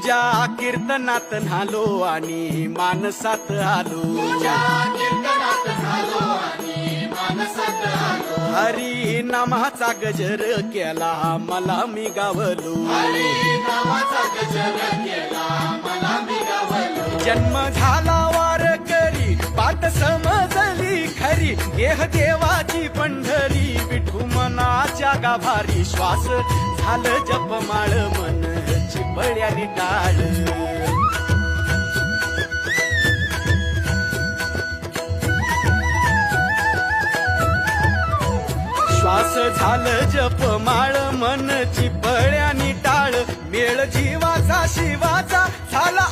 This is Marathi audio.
तुझ्या कीर्तनात न्हालो आणि मानसात आलो. हरी नामाचा गजर केला मला मी गावलो. जन्म झाला वारकरी पाठ समजली खरी. देह देवाची पंढरी विठू मनाच्या गाभारी. श्वास झालं जपमाळ मन चिपळ्याने टाळ. श्वास झालं जपमाळ मन चिपळ्याने टाळ. मेळ जीवाचा शिवाचा झाला